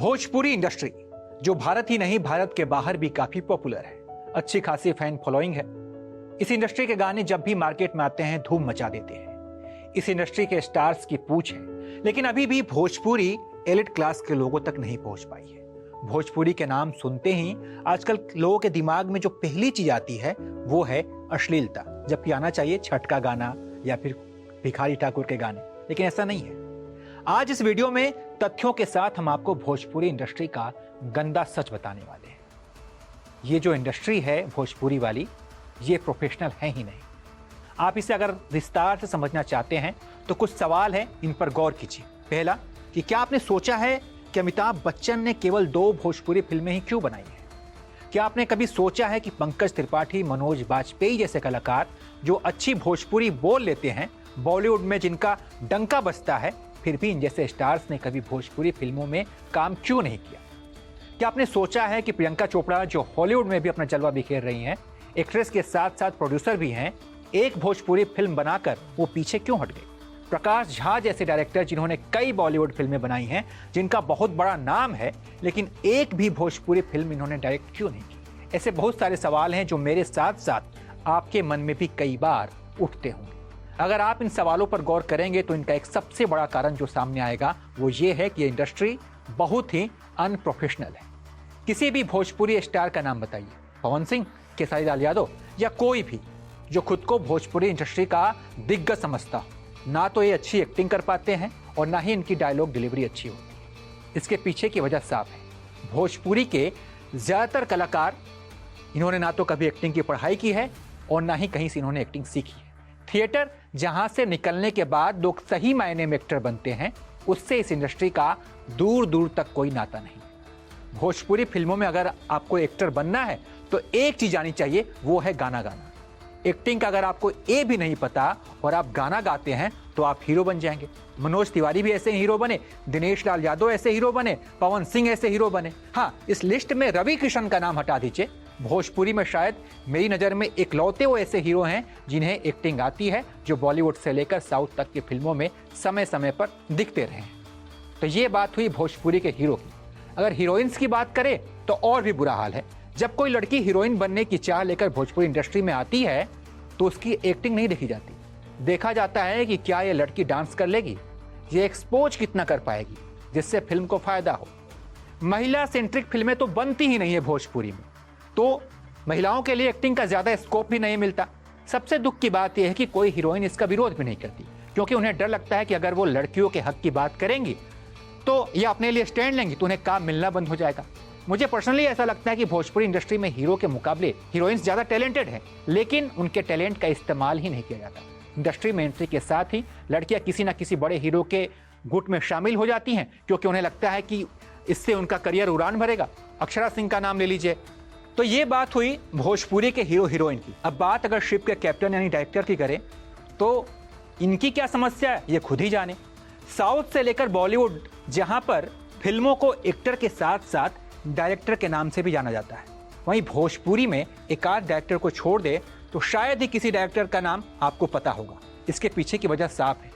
Bhojpuri industry जो भारत ही नहीं भारत के बाहर भी काफी पॉपुलर है, अच्छी खासी फैन फॉलोइंग है। इस इंडस्ट्री के गाने जब भी मार्केट में आते हैं धूम मचा देते हैं। इस इंडस्ट्री के स्टार्स की पूछ है, लेकिन अभी भी भोजपुरी एलिट क्लास के लोगों तक नहीं पहुंच पाई है। भोजपुरी के नाम सुनते ही आजकल लोगों के दिमाग में जो पहली चीज आती है वो है अश्लीलता, जबकि आना चाहिए छठ का गाना या फिर भिखारी ठाकुर के गाने, लेकिन ऐसा नहीं है। आज इस वीडियो में तथ्यों के साथ हम आपको भोजपुरी इंडस्ट्री का गंदा सच बताने वाले हैं। ये जो इंडस्ट्री है भोजपुरी वाली, ये प्रोफेशनल है ही नहीं। आप इसे अगर विस्तार से समझना चाहते हैं तो कुछ सवाल हैं, इन पर गौर कीजिए। पहला, कि क्या आपने सोचा है कि अमिताभ बच्चन ने केवल 2 भोजपुरी फिल्में ही क्यों बनाई हैं? क्या आपने कभी सोचा है कि पंकज त्रिपाठी, मनोज बाजपेयी जैसे कलाकार जो अच्छी भोजपुरी बोल लेते हैं, बॉलीवुड में जिनका डंका बजता है, फिर भी इन जैसे स्टार्स ने कभी भोजपुरी फिल्मों में काम क्यों नहीं किया? क्या आपने सोचा है कि प्रियंका चोपड़ा जो हॉलीवुड में भी अपना जलवा बिखेर रही हैं, एक्ट्रेस के साथ साथ प्रोड्यूसर भी हैं, एक भोजपुरी फिल्म बनाकर वो पीछे क्यों हट गए? प्रकाश झा जैसे डायरेक्टर जिन्होंने कई बॉलीवुड फिल्में बनाई हैं, जिनका बहुत बड़ा नाम है, लेकिन एक भी भोजपुरी फिल्म इन्होंने डायरेक्ट क्यों नहीं की? ऐसे बहुत सारे सवाल हैं जो मेरे साथ साथ आपके मन में भी कई बार उठते होंगे। अगर आप इन सवालों पर गौर करेंगे तो इनका एक सबसे बड़ा कारण जो सामने आएगा वो ये है कि ये इंडस्ट्री बहुत ही अनप्रोफेशनल है। किसी भी भोजपुरी स्टार का नाम बताइए, पवन सिंह, खेसारी लाल यादव या कोई भी जो खुद को भोजपुरी इंडस्ट्री का दिग्गज समझता हो, ना तो ये अच्छी एक्टिंग कर पाते हैं और ना ही इनकी डायलॉग डिलीवरी अच्छी होती है। इसके पीछे की वजह साफ है। भोजपुरी के ज़्यादातर कलाकार, इन्होंने ना तो कभी एक्टिंग की पढ़ाई की है और ना ही कहीं से इन्होंने एक्टिंग सीखी है। थिएटर जहां से निकलने के बाद लोग सही मायने में एक्टर बनते हैं, उससे इस इंडस्ट्री का दूर दूर तक कोई नाता नहीं। भोजपुरी फिल्मों में अगर आपको एक्टर बनना है तो एक चीज आनी चाहिए, वो है गाना गाना। एक्टिंग का अगर आपको ए भी नहीं पता और आप गाना गाते हैं तो आप हीरो बन जाएंगे। मनोज तिवारी भी ऐसे हीरो बने, दिनेश लाल यादव ऐसे हीरो बने, पवन सिंह ऐसे हीरो बने। हाँ, इस लिस्ट में रवि किशन का नाम हटा दीजिए। भोजपुरी में शायद मेरी नज़र में इकलौते वो ऐसे हीरो हैं जिन्हें एक्टिंग आती है, जो बॉलीवुड से लेकर साउथ तक की फिल्मों में समय समय पर दिखते रहे हैं। तो ये बात हुई भोजपुरी के हीरो की। अगर हीरोइंस की बात करें तो और भी बुरा हाल है। जब कोई लड़की हीरोइन बनने की चाह लेकर भोजपुरी इंडस्ट्री में आती है तो उसकी एक्टिंग नहीं देखी जाती। देखा जाता है कि क्या ये लड़की डांस कर लेगी, ये एक्सपोज कितना कर पाएगी जिससे फिल्म को फायदा हो। महिला सेंट्रिक फिल्में तो बनती ही नहीं है भोजपुरी में, तो महिलाओं के लिए एक्टिंग का ज़्यादा स्कोप भी नहीं मिलता। सबसे दुख की बात यह है कि कोई हीरोइन इसका विरोध भी नहीं करती, क्योंकि उन्हें डर लगता है कि अगर वो लड़कियों के हक की बात करेंगी तो ये अपने लिए स्टैंड लेंगी तो उन्हें काम मिलना बंद हो जाएगा। मुझे पर्सनली ऐसा लगता है कि भोजपुरी इंडस्ट्री में हीरो के मुकाबले हीरोइंस ज़्यादा टैलेंटेड हैं, लेकिन उनके टैलेंट का इस्तेमाल ही नहीं किया जाता। इंडस्ट्री में एंट्री के साथ ही लड़कियाँ किसी न किसी बड़े हीरो के गुट में शामिल हो जाती हैं, क्योंकि उन्हें लगता है कि इससे उनका करियर उड़ान भरेगा। अक्षरा सिंह का नाम ले लीजिए। तो ये बात हुई भोजपुरी के हीरो हीरोइन की। अब बात अगर शिप के कैप्टन यानी डायरेक्टर की करें तो इनकी क्या समस्या है ये खुद ही जाने। साउथ से लेकर बॉलीवुड, जहां पर फिल्मों को एक्टर के साथ साथ डायरेक्टर के नाम से भी जाना जाता है, वहीं भोजपुरी में एक आध डायरेक्टर को छोड़ दे तो शायद ही किसी डायरेक्टर का नाम आपको पता होगा। इसके पीछे की वजह साफ है।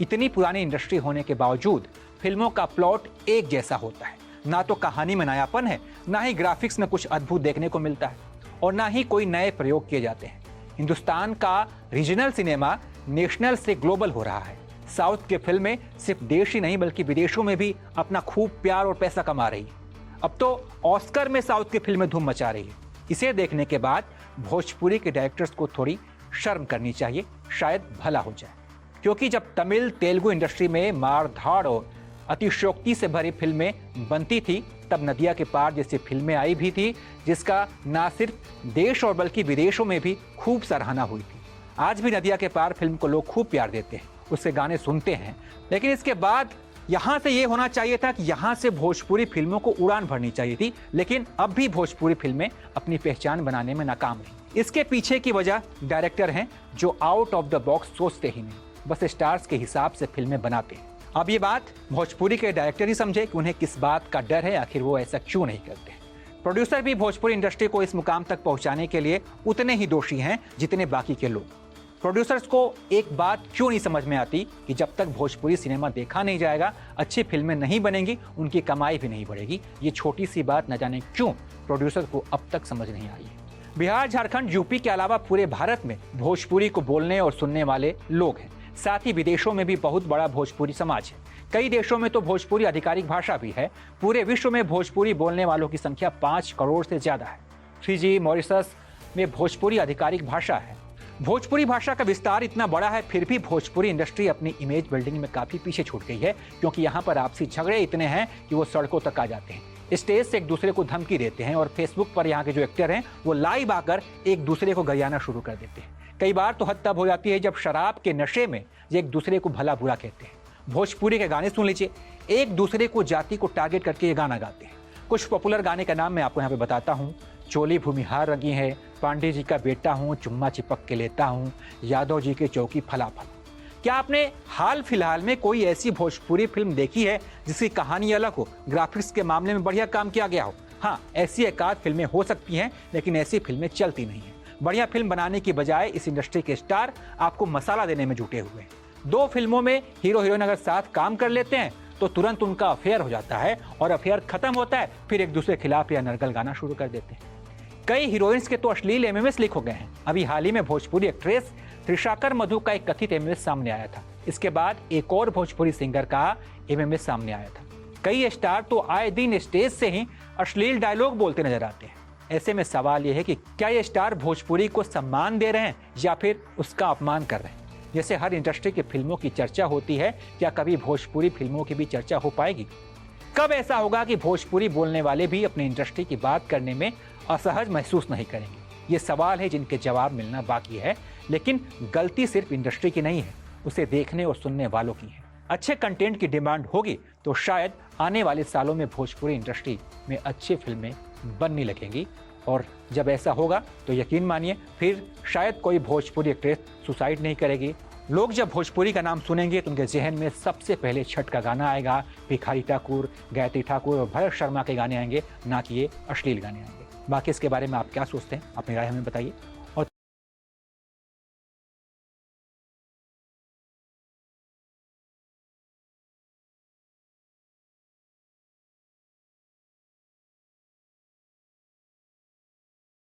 इतनी पुरानी इंडस्ट्री होने के बावजूद फिल्मों का प्लॉट एक जैसा होता है। ना तो कहानी में नयापन है, ना ही ग्राफिक्स में कुछ अद्भुत देखने को मिलता है, और ना ही कोई नए प्रयोग किए जाते हैं। हिंदुस्तान का रीजनल सिनेमा नेशनल से ग्लोबल हो रहा है। साउथ की फिल्में सिर्फ देश ही नहीं बल्कि विदेशों में भी अपना खूब प्यार और पैसा कमा रही है। अब तो ऑस्कर में साउथ की फिल्में धूम मचा रही है। इसे देखने के बाद भोजपुरी के डायरेक्टर्स को थोड़ी शर्म करनी चाहिए, शायद भला हो जाए। क्योंकि जब तमिल तेलुगु इंडस्ट्री में मार धाड़ और अतिशयोक्ति से भरी फिल्में बनती थी, तब नदिया के पार जैसी फिल्में आई भी थी, जिसका ना सिर्फ देश और बल्कि विदेशों में भी खूब सराहना हुई थी। आज भी नदिया के पार फिल्म को लोग खूब प्यार देते हैं, उसके गाने सुनते हैं, लेकिन इसके बाद यहाँ से ये होना चाहिए था कि यहाँ से भोजपुरी फिल्मों को उड़ान भरनी चाहिए थी, लेकिन अब भी भोजपुरी फिल्में अपनी पहचान बनाने में नाकाम रही। इसके पीछे की वजह डायरेक्टर हैं जो आउट ऑफ द बॉक्स सोचते ही नहीं, बस स्टार्स के हिसाब से फिल्में बनाते हैं। अब ये बात भोजपुरी के डायरेक्टर ही समझे कि उन्हें किस बात का डर है, आखिर वो ऐसा क्यों नहीं करते। प्रोड्यूसर भी भोजपुरी इंडस्ट्री को इस मुकाम तक पहुंचाने के लिए उतने ही दोषी हैं जितने बाकी के लोग। प्रोड्यूसर्स को एक बात क्यों नहीं समझ में आती कि जब तक भोजपुरी सिनेमा देखा नहीं जाएगा, अच्छी फिल्में नहीं बनेंगी, उनकी कमाई भी नहीं बढ़ेगी। ये छोटी सी बात न जाने क्यों प्रोड्यूसर को अब तक समझ नहीं आई है। बिहार, झारखंड, यूपी के अलावा पूरे भारत में भोजपुरी को बोलने और सुनने वाले लोग हैं। साथ ही विदेशों में भी बहुत बड़ा भोजपुरी समाज है। कई देशों में तो भोजपुरी आधिकारिक भाषा भी है। पूरे विश्व में भोजपुरी बोलने वालों की संख्या 5 करोड़ से ज्यादा है। फिजी, मॉरिशस में भोजपुरी आधिकारिक भाषा है। भोजपुरी भाषा का विस्तार इतना बड़ा है, फिर भी भोजपुरी इंडस्ट्री अपनी इमेज बिल्डिंग में काफी पीछे छूट गई है, क्योंकि यहाँ पर आपसी झगड़े इतने हैं कि वो सड़कों तक आ जाते हैं। स्टेज से एक दूसरे को धमकी देते हैं और फेसबुक पर यहाँ के जो एक्टर हैं वो लाइव आकर एक दूसरे को गरियाना शुरू कर देते हैं। कई बार तो हद तब हो जाती है जब शराब के नशे में ये एक दूसरे को भला बुरा कहते हैं। भोजपुरी के गाने सुन लीजिए, एक दूसरे को जाति को टारगेट करके ये गाना गाते हैं। कुछ पॉपुलर गाने का नाम मैं आपको यहाँ पे बताता हूँ। चोली भूमिहार रंगी है, पांडे जी का बेटा हूँ, चुम्मा चिपक के लेता हूँ, यादव जी के चौकी फलाफल। क्या आपने हाल फिलहाल में कोई ऐसी भोजपुरी फिल्म देखी है जिसकी कहानी अलग हो, ग्राफिक्स के मामले में बढ़िया काम किया गया हो? हाँ, ऐसी एकाध फिल्में हो सकती हैं, लेकिन ऐसी फिल्में चलती नहीं हैं। बढ़िया फिल्म बनाने की बजाय इस इंडस्ट्री के स्टार आपको मसाला देने में जुटे हुए हैं। 2 फिल्मों में हीरो हीरोइन अगर साथ काम कर लेते हैं तो तुरंत उनका अफेयर हो जाता है, और अफेयर खत्म होता है फिर एक दूसरे के खिलाफ या नरगल गाना शुरू कर देते हैं। कई हीरोइंस के तो अश्लील एमएमएस लीक हो गए हैं। अभी हाल ही में भोजपुरी एक्ट्रेस त्रिशाकर मधु का एक कथित एमएमएस सामने आया था। इसके बाद एक और भोजपुरी सिंगर का एमएमएस सामने आया था। कई स्टार तो आए दिन स्टेज से ही अश्लील डायलॉग बोलते नजर आते हैं। ऐसे में सवाल यह है कि क्या ये स्टार भोजपुरी को सम्मान दे रहे हैं या फिर उसका अपमान कर रहे हैं? जैसे हर इंडस्ट्री की फिल्मों की चर्चा होती है, क्या कभी भोजपुरी फिल्मों की भी चर्चा हो पाएगी? कब ऐसा होगा कि भोजपुरी बोलने वाले भी अपनी इंडस्ट्री की बात करने में असहज महसूस नहीं करेंगे? ये सवाल है जिनके जवाब मिलना बाकी है, लेकिन गलती सिर्फ इंडस्ट्री की नहीं है, उसे देखने और सुनने वालों की है। अच्छे कंटेंट की डिमांड होगी तो शायद आने वाले सालों में भोजपुरी इंडस्ट्री में अच्छी फिल्में बनने लगेंगी, और जब ऐसा होगा तो यकीन मानिए फिर शायद कोई भोजपुरी एक्ट्रेस सुसाइड नहीं करेगी। लोग जब भोजपुरी का नाम सुनेंगे तो उनके जहन में सबसे पहले छठ का गाना आएगा, भिखारी ठाकुर, गायत्री ठाकुर और भरत शर्मा के गाने आएंगे, ना कि ये अश्लील गाने आएंगे। बाकी इसके बारे में आप क्या सोचते हैं? अपनी राय हमें बताइए।